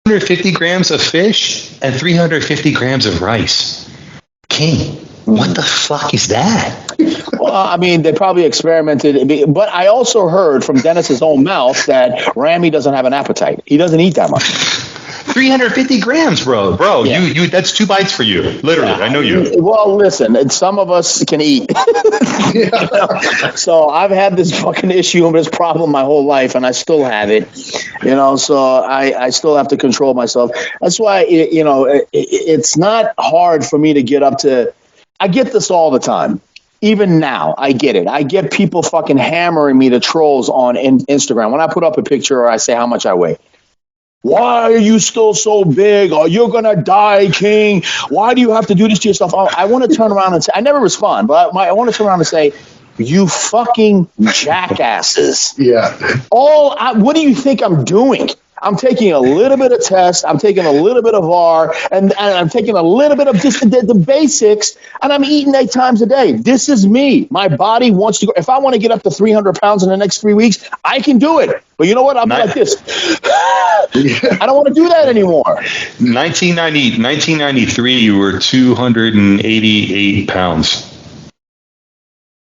250 grams of fish and 350 grams of rice. King, what the fuck is that? Well, I mean, they probably experimented, but I also heard from Dennis's own mouth that Ramy doesn't have an appetite. He doesn't eat that much. 350 grams, bro. Yeah. You that's 2 bites for you. Literally, yeah. I know you. Well, listen, some of us can eat. You know? So I've had this fucking issue and this problem my whole life, and I still have it. You know, so I still have to control myself. That's why, you know, it's not hard for me to get up to. I get this all the time. Even now, I get it. I get people fucking hammering me, the trolls on Instagram, when I put up a picture or I say how much I weigh. Why are you still so big? Are you going to die, King? Why do you have to do this to yourself? I want to turn around and say, I never respond, but I want to turn around and say, you fucking jackasses. Yeah. What do you think I'm doing? I'm taking a little bit of test. I'm taking a little bit of R, and I'm taking a little bit of just the basics, and I'm eating 8 times a day. This is me. My body wants to go. If I want to get up to 300 pounds in the next 3 weeks, I can do it. But you know what? I'm like this. I don't want to do that anymore. 1993, you were 288 pounds.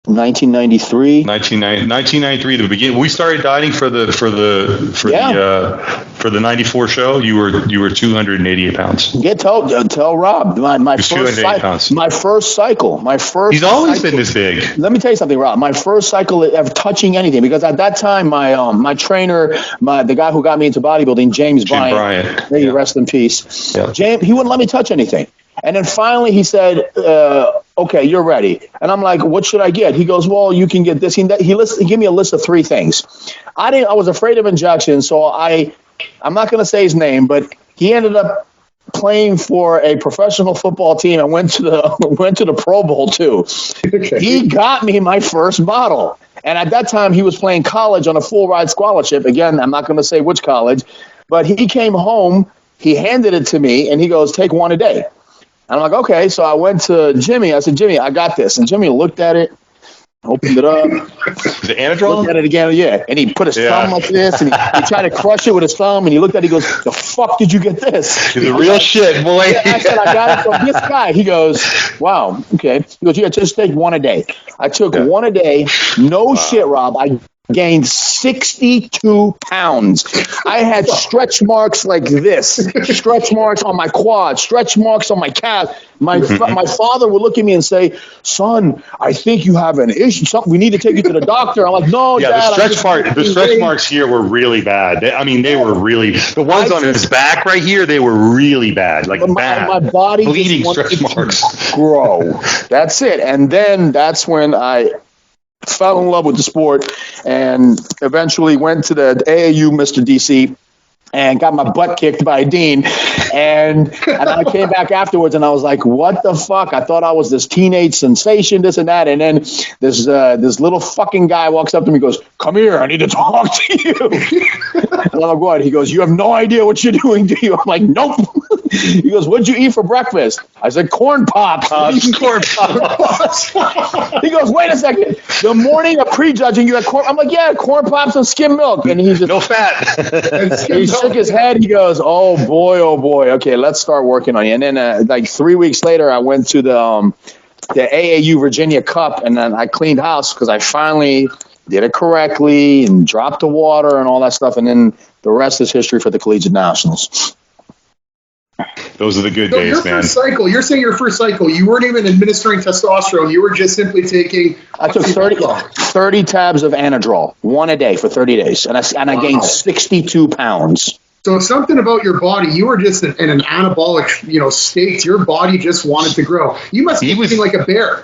1993, the beginning. We started dieting for the 94 show. You were 288 pounds. Yeah, tell Rob my first cycle. He's always been this big. Let me tell you something, Rob. My first cycle of touching anything, because at that time my trainer, the guy who got me into bodybuilding, Jim Bryant. May you rest in peace. Yeah. James, he wouldn't let me touch anything. And then finally he said, okay, you're ready. And I'm like, what should I get? He goes, well, you can get this. He gave me a list of 3 things. I was afraid of injections, so I'm not going to say his name, but he ended up playing for a professional football team and went to the Pro Bowl too. Okay. He got me my first bottle. And at that time he was playing college on a full ride scholarship. Again, I'm not going to say which college, but he came home, he handed it to me, and he goes, take 1 a day. And I'm like, okay. So I went to Jimmy. I said, Jimmy, I got this. And Jimmy looked at it, opened it up. The Anadrol? Looked at it again, yeah. And he put his thumb like this, and he tried to crush it with his thumb. And he looked at it, he goes, the fuck did you get this? The real shit, boy. Yeah, I said, I got it from this guy. He goes, wow, okay. He goes, yeah, just take 1 a day. I took 1 a day. No shit, Rob. I gained 62 pounds. I had stretch marks like this, stretch marks on my quad, stretch marks on my calf. My father would look at me and say, son, I think you have an issue. We need to take you to the doctor. I'm like, no, yeah, Dad. The stretch marks here were really bad. They were really, the ones on his back right here, they were really bad. Like bad. My body bleeding stretch marks. Grow. That's it. And then that's when I fell in love with the sport and eventually went to the AAU Mr. DC and got my butt kicked by Dean. And I came back afterwards and I was like, what the fuck? I thought I was this teenage sensation, this and that. And then this little fucking guy walks up to me and goes, come here, I need to talk to you. And I'm like, what? He goes, you have no idea what you're doing, do you? I'm like, nope. He goes, what'd you eat for breakfast? I said, corn pops. Corn pops. He goes, wait a second. The morning of prejudging, you had corn. I'm like, yeah, corn pops and skim milk. And he's just, no fat. He shook his head. He goes, oh boy. Okay, let's start working on you. And then like 3 weeks later, I went to the AAU Virginia Cup, and then I cleaned house because I finally did it correctly and dropped the water and all that stuff. And then the rest is history for the Collegiate Nationals. Those are the good days, man. First cycle, you're saying your first cycle, you weren't even administering testosterone. You were just simply taking... I took 30 tabs of Anadrol, 1 a day for 30 days. And I gained 62 pounds. So something about your body, you were just in an anabolic, state. Your body just wanted to grow. You must be eating like a bear.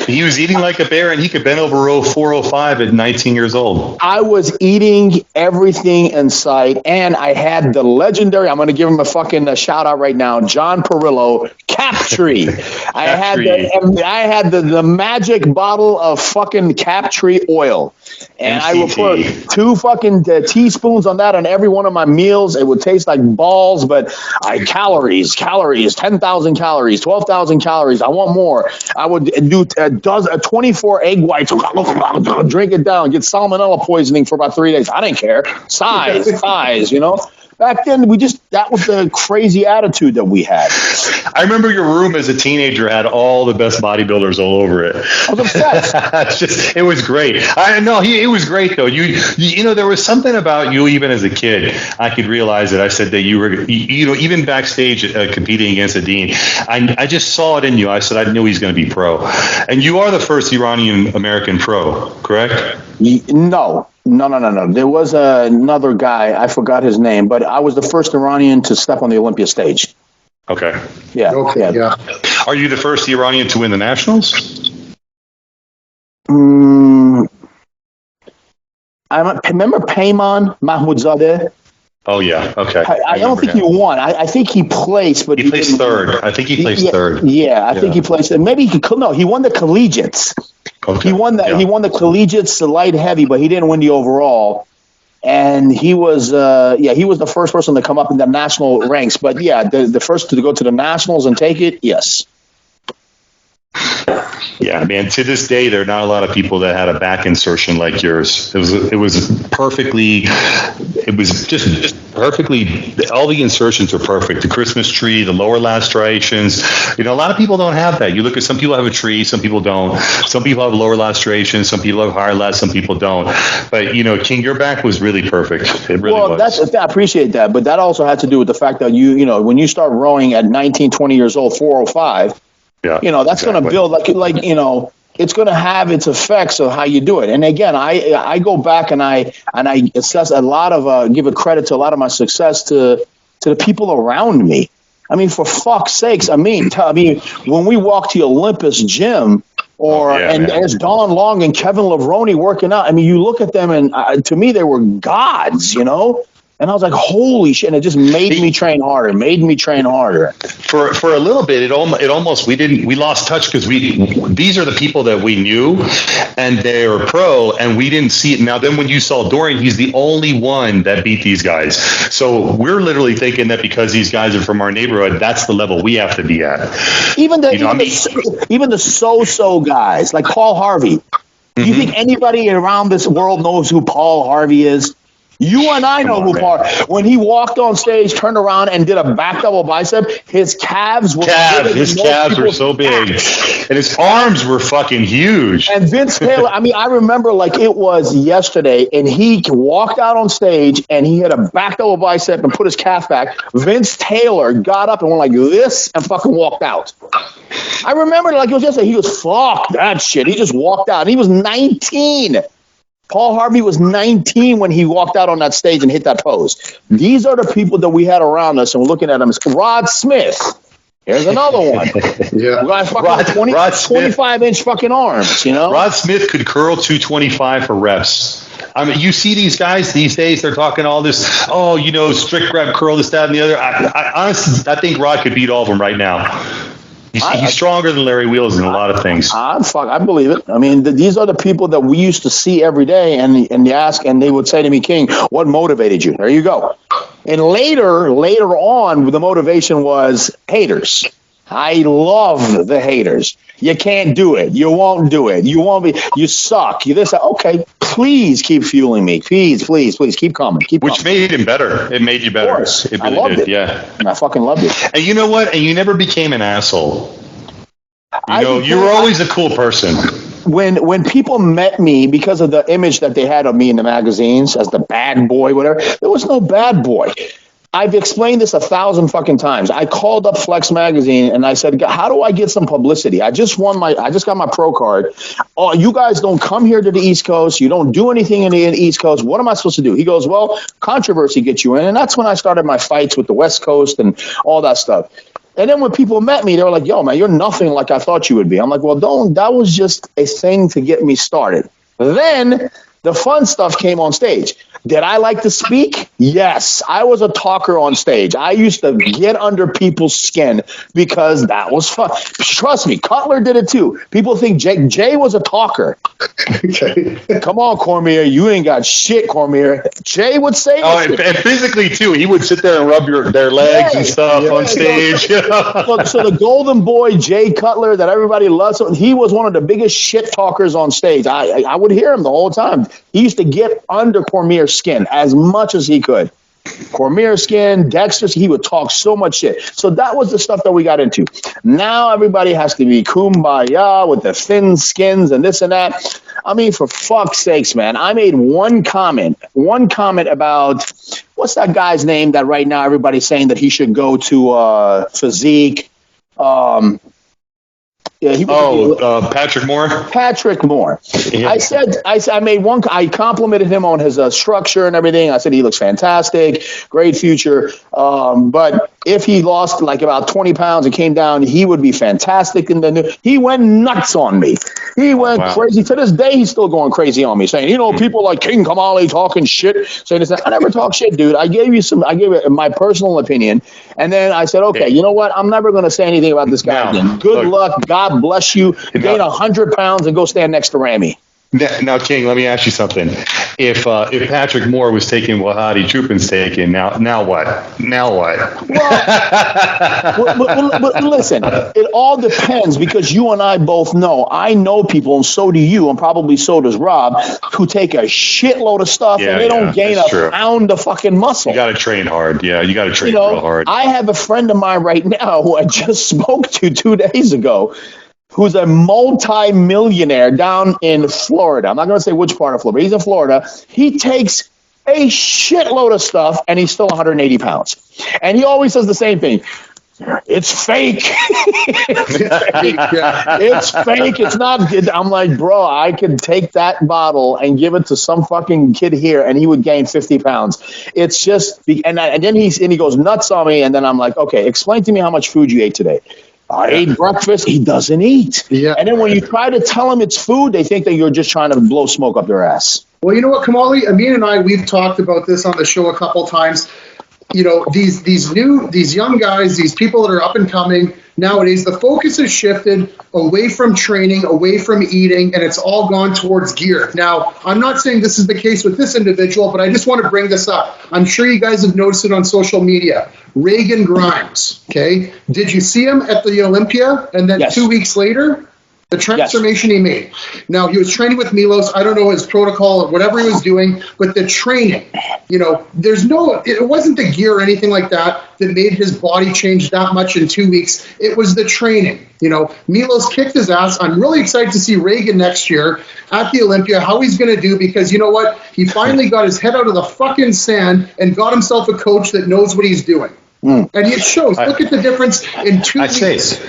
He was eating like a bear, and he could bend over row 405 at 19 years old. I was eating everything in sight, and I had the legendary, I'm going to give him a fucking shout out right now, John Perillo, Captree. I had the magic bottle of fucking Captree oil. And I would put 2 fucking teaspoons on that on every one of my meals. It would taste like balls, but calories, 10,000 calories, 12,000 calories. I want more. I would do 24 egg whites, drink it down, get salmonella poisoning for about 3 days. I didn't care. Size, back then that was the crazy attitude that we had. I remember your room as a teenager had all the best bodybuilders all over it. I was obsessed. It was great. I know it was great though. You know, there was something about you even as a kid. I could realize it. I said that you were, even backstage competing against Adine. I just saw it in you. I said I knew he's going to be pro, and you are the first Iranian American pro, correct? No. There was another guy. I forgot his name, but I was the first Iranian to step on the Olympia stage. Okay. Yeah. Okay. Yeah. Are you the first Iranian to win the nationals? I remember Payman Mahmoudzadeh. Oh yeah. Okay. I don't think he won. I think he placed, but he placed third. I think he placed third. Yeah, I think he placed. Maybe he could. No, he won the collegiates. Okay. He won the collegiates, the light heavy, but he didn't win the overall. And he was the first person to come up in the national ranks. But yeah, the first to go to the nationals and take it. Yes. Yeah, man. To this day, there are not a lot of people that had a back insertion like yours. It was perfectly. It was just perfectly. All the insertions are perfect. The Christmas tree, the lower lacerations. A lot of people don't have that. You look at some people have a tree, some people don't. Some people have lower lacerations, some people have higher lats, some people don't. But King, your back was really perfect. It really was. I appreciate that, but that also had to do with the fact that when you start rowing at 19, 20 years old, 405. Yeah, that's going to build it's going to have its effects of how you do it. And again, I go back and I assess a lot of give a credit to a lot of my success to the people around me. I mean, for fuck's sakes, when we walk to Olympus gym there's Don Long and Kevin Levrone working out. I mean, you look at them and to me they were gods, And I was like, holy shit. And it just made me train harder, For a little bit, we lost touch because these are the people that we knew and they're pro and we didn't see it. Now, then when you saw Dorian, he's the only one that beat these guys. So we're literally thinking that because these guys are from our neighborhood, that's the level we have to be at. Even the so-so guys like Paul Harvey. Do you think anybody around this world knows who Paul Harvey is? You and I know who Paul. When he walked on stage, turned around, and did a back double bicep, his calves were so big, and his arms were fucking huge. And Vince Taylor, I remember like it was yesterday, and he walked out on stage, and he had a back double bicep and put his calf back. Vince Taylor got up and went like this and fucking walked out. I remember like it was yesterday. He goes, "Fuck that shit." He just walked out, and he was 19. Paul Harvey was 19 when he walked out on that stage and hit that pose. These are the people that we had around us, and we're looking at them. Rod Smith. Here's another one. Yeah. Rod 25-inch fucking arms, Rod Smith could curl 225 for reps. I mean, you see these guys these days, they're talking all this, strict grab, curl, this, that, and the other. I honestly, I think Rod could beat all of them right now. He's stronger than Larry Wheels in a lot of things. I believe it. I mean, these are the people that we used to see every day, and you ask, and they would say to me, King, what motivated you? There you go. And later on, the motivation was haters. I love the haters. You can't do it. You won't do it. You won't be. You suck. You this. Okay, please keep fueling me. Please keep coming. Which made him better. It made you better. Of course. It really I loved did. It. Yeah. And I fucking loved it. And you know what? And you never became an asshole. You were always a cool person. When people met me because of the image that they had of me in the magazines as the bad boy, whatever, there was no bad boy. I've explained this 1,000 fucking times. I called up Flex Magazine and I said, how do I get some publicity? I just got my pro card. Oh, you guys don't come here to the East Coast. You don't do anything in the East Coast. What am I supposed to do? He goes, well, controversy gets you in. And that's when I started my fights with the West Coast and all that stuff. And then when people met me, they were like, yo, man, you're nothing like I thought you would be. I'm like, well, that was just a thing to get me started. Then the fun stuff came on stage. Did I like to speak? Yes. I was a talker on stage. I used to get under people's skin because that was fun. Trust me, Cutler did it too. People think Jay was a talker. Okay. Come on, Cormier. You ain't got shit, Cormier. Jay would say and physically too. He would sit there and rub their legs and stuff on stage. So the golden boy, Jay Cutler, that everybody loves, he was one of the biggest shit talkers on stage. I would hear him the whole time. He used to get under Cormier's skin as much as he could. Cormier skin, Dexter, he would talk so much shit. So that was the stuff that we got into. Now everybody has to be kumbaya with the thin skins and this and that. I mean, for fuck's sakes, man. I made one comment about, what's that guy's name that right now everybody's saying that he should go to physique? Patrick Moore. Patrick Moore. Yeah. I complimented him on his structure and everything. I said he looks fantastic, great future. But if he lost like about 20 pounds and came down, he would be fantastic. He went nuts on me. He went crazy. To this day, he's still going crazy on me, saying, people like King Kamali talking shit. Saying this, I never talk shit, dude. I gave you my personal opinion, and then I said, okay, you know what? I'm never going to say anything about this guy again. Good luck. God bless you. Gain 100 pounds and go stand next to Ramy. Now, King, let me ask you something. If Patrick Moore was taking what Hadi Chupin's taking, now what? Now what? But listen, it all depends, because you and I both know. I know people, and so do you, and probably so does Rob, who take a shitload of stuff and they don't gain a pound of fucking muscle. You got to train hard. Yeah, you got to train real hard. I have a friend of mine right now who I just spoke to 2 days ago, who's a multi-millionaire down in Florida. I'm not going to say which part of Florida. He's in Florida. He takes a shitload of stuff, and he's still 180 pounds. And he always says the same thing. It's fake. It's fake. It's not good. I'm like, bro, I could take that bottle and give it to some fucking kid here, and he would gain 50 pounds. It's just, and then he goes nuts on me, and then I'm like, okay, explain to me how much food you ate today. I ate breakfast. He doesn't eat. Yeah. And then when you try to tell him it's food, they think that you're just trying to blow smoke up their ass. Well, you know what, Kamali? Ameen and I, we've talked about this on the show a couple times. These young guys, these people that are up and coming nowadays, the focus has shifted away from training, away from eating, and it's all gone towards gear. Now, I'm not saying this is the case with this individual, but I just want to bring this up. I'm sure you guys have noticed it on social media. Regan Grimes, okay? Did you see him at the Olympia? And then 2 weeks later, the transformation he made. Now, he was training with Milos. I don't know his protocol or whatever he was doing, but the training, it wasn't the gear or anything like that made his body change that much in 2 weeks. It was the training. Milos kicked his ass. I'm really excited to see Regan next year at the Olympia, how he's going to do, because you know what? He finally got his head out of the fucking sand and got himself a coach that knows what he's doing. And it shows. Look at the difference in 2 weeks.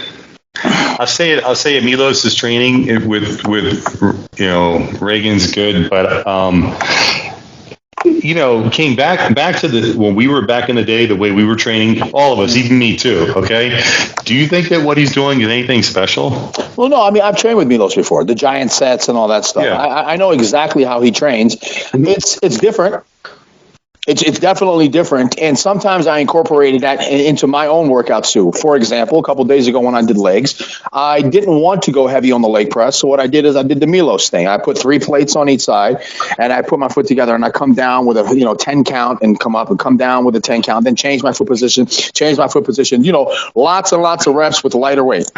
I'll say it. Milos' training with Reagan's good, but King, back to when we were back in the day, the way we were training, all of us, even me too. Okay, do you think that what he's doing is anything special? Well, no. I mean, I've trained with Milos before, the giant sets and all that stuff. Yeah. I know exactly how he trains. It's different. It's definitely different, and sometimes I incorporated that into my own workouts too. For example, a couple of days ago when I did legs, I didn't want to go heavy on the leg press, so what I did is I did the Milos thing. I put 3 plates on each side, and I put my foot together, and I come down with a 10 count, and come up and come down with a 10 count, then change my foot position. Lots and lots of reps with lighter weight.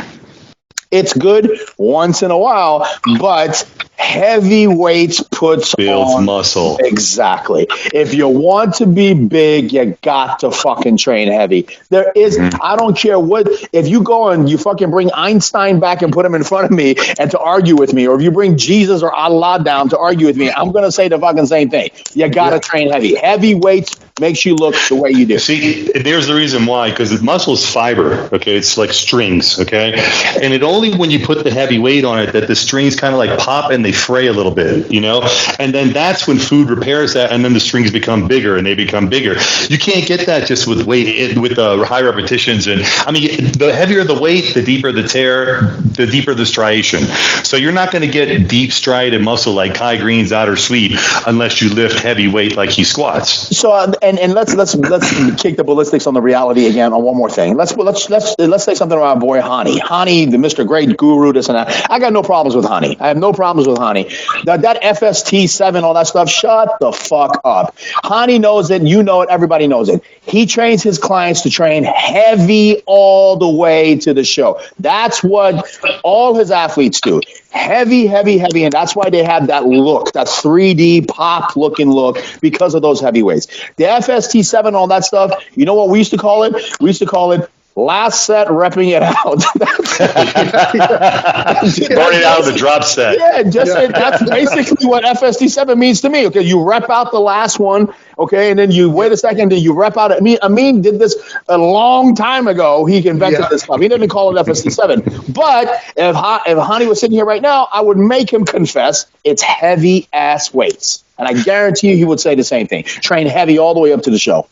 It's good once in a while, but heavy weights builds muscle. Exactly. If you want to be big, you got to fucking train heavy. There is, I don't care what, if you go and you fucking bring Einstein back and put him in front of me and to argue with me, or if you bring Jesus or Allah down to argue with me, I'm going to say the fucking same thing. You got to train heavy. Heavy weights makes you look the way you do. See, there's the reason why, because muscle is fiber, okay? It's like strings, okay? And it only when you put the heavy weight on it that the strings kind of like pop and they fray a little bit, And then that's when food repairs that, and then the strings become bigger and they become bigger. You can't get that just with weight, with high repetitions. And I mean, the heavier the weight, the deeper the tear, the deeper the striation. So you're not going to get deep striated muscle like Kai Green's outer sweep unless you lift heavy weight like he squats. So and let's kick the ballistics on the reality again on one more thing. Let's say something about our boy Hani, the Mr. Great Guru, this and that. I got no problems with Hani. I have no problems with Hani. That FST7, all that stuff, shut the fuck up. Hani knows it, you know it, everybody knows it. He trains his clients to train heavy all the way to the show. That's what all his athletes do. Heavy, and that's why they have that look, that 3D pop looking look, because of those heavyweights. The FST7, all that stuff, you know what we used to call it? We used to call it last set repping it out. Burning out of the drop set. Yeah, that's basically what FST7 means to me. Okay, you rep out the last one, okay, and then you wait a second, then you rep out. Ameen did this a long time ago. He invented this stuff. He didn't call it FST7. But if Hani was sitting here right now, I would make him confess it's heavy ass weights. And I guarantee you he would say the same thing. Train heavy all the way up to the show.